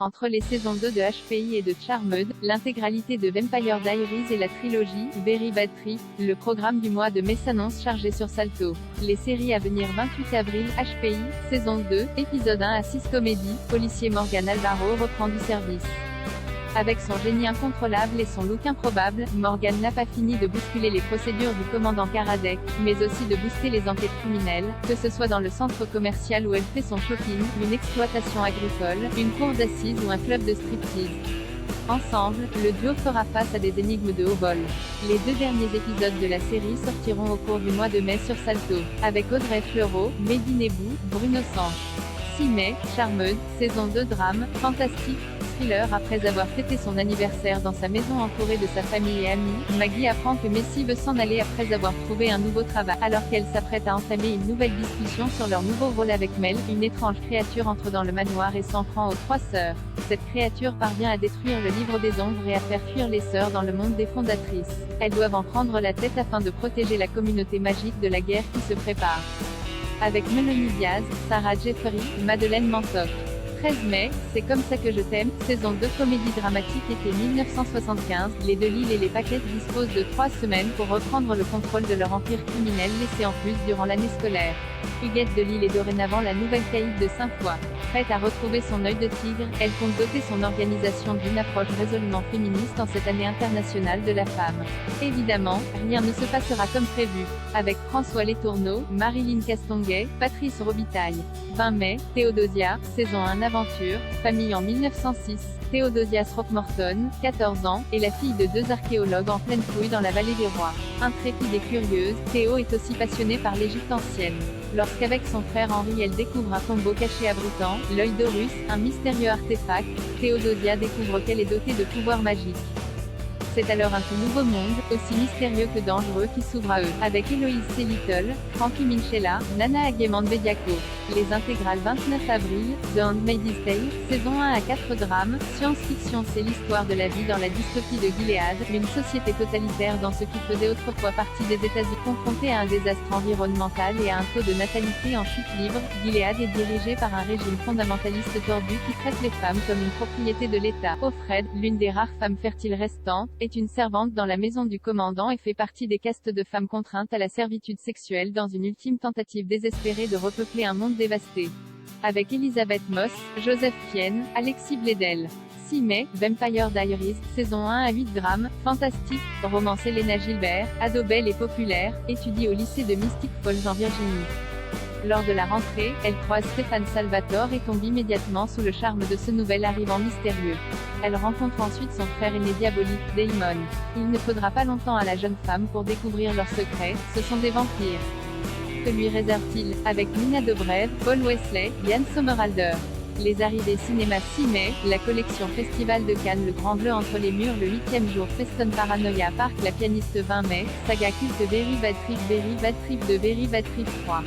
Entre les saisons 2 de HPI et de Charmed, l'intégralité de Vampire Diaries et la trilogie Very Bad Trip, le programme du mois de mai s'annonce chargé sur Salto. Les séries à venir: 28 avril, HPI, saison 2, épisode 1 à 6 comédie, policier Morgan Alvaro reprend du service. Avec son génie incontrôlable et son look improbable, Morgan n'a pas fini de bousculer les procédures du commandant Karadec, mais aussi de booster les enquêtes criminelles, que ce soit dans le centre commercial où elle fait son shopping, une exploitation agricole, une cour d'assises ou un club de striptease. Ensemble, le duo fera face à des énigmes de haut vol. Les 2 derniers épisodes de la série sortiront au cours du mois de mai sur Salto, avec Audrey Fleurot, Mehdi Nebou, Bruno Sanche. 6 mai, Charmed, saison 2 drame, fantastique, thriller. Après avoir fêté son anniversaire dans sa maison entourée de sa famille et amis, Maggie apprend que Messi veut s'en aller après avoir trouvé un nouveau travail. Alors qu'elle s'apprête à entamer une nouvelle discussion sur leur nouveau rôle avec Mel, une étrange créature entre dans le manoir et s'en prend aux 3 sœurs. Cette créature parvient à détruire le livre des ombres et à faire fuir les sœurs dans le monde des fondatrices. Elles doivent en prendre la tête afin de protéger la communauté magique de la guerre qui se prépare. Avec Melanie Diaz, Sarah Jeffery, Madeleine Mantoc. 13 mai, C'est comme ça que je t'aime, saison 2 comédie dramatique été 1975, les DeLisle et les Paquette disposent de 3 semaines pour reprendre le contrôle de leur empire criminel laissé en plus durant l'année scolaire. Huguette DeLisle est dorénavant la nouvelle caïd de Saint-Foy. Prête à retrouver son œil de tigre, elle compte doter son organisation d'une approche résolument féministe en cette année internationale de la femme. Évidemment, rien ne se passera comme prévu. Avec François Letourneau, Marilyn Castonguay, Patrice Robitaille. 20 mai, Théodosia, saison 1 aventure, famille en 1906. Théodosia Throckmorton, 14 ans, est la fille de 2 archéologues en pleine fouille dans la vallée des rois. Intrépide et curieuse, Théo est aussi passionnée par l'Égypte ancienne. Lorsqu'avec son frère Henri elle découvre un tombeau caché abritant l'œil d'Horus, un mystérieux artefact, Théodosia découvre qu'elle est dotée de pouvoirs magiques. C'est alors un tout nouveau monde, aussi mystérieux que dangereux, qui s'ouvre à eux. Avec Héloïse C. Little, Frankie Minchella, Nana Aguemande-Bediako. Les intégrales 29 avril, The Handmaid's Tale, saison 1 à 4 drames, science-fiction. C'est l'histoire de la vie dans la dystopie de Gilead, une société totalitaire dans ce qui faisait autrefois partie des États-Unis. Confrontée à un désastre environnemental et à un taux de natalité en chute libre, Gilead est dirigée par un régime fondamentaliste tordu qui traite les femmes comme une propriété de l'État. Offred, l'une des rares femmes fertiles restantes, est une servante dans la maison du commandant et fait partie des castes de femmes contraintes à la servitude sexuelle dans une ultime tentative désespérée de repeupler un monde dévasté. Avec Elisabeth Moss, Joseph Fiennes, Alexis Bledel. 6 mai, Vampire Diaries, saison 1 à 8 drames, fantastique, romance. Elena Gilbert, ado belle et populaire, étudie au lycée de Mystic Falls en Virginie. Lors de la rentrée, elle croise Stéphane Salvatore et tombe immédiatement sous le charme de ce nouvel arrivant mystérieux. Elle rencontre ensuite son frère aîné diabolique, Damon. Il ne faudra pas longtemps à la jeune femme pour découvrir leurs secrets, ce sont des vampires. Que lui réserve-t-il? Avec Nina Dobrev, Paul Wesley, Yann Sommerhalder. Les arrivées cinéma 6 mai, la collection Festival de Cannes. Le Grand Bleu entre les murs le 8e jour. Feston Paranoia Park. La pianiste 20 mai, saga culte Very Bad Trip de Very Bad Trip 3.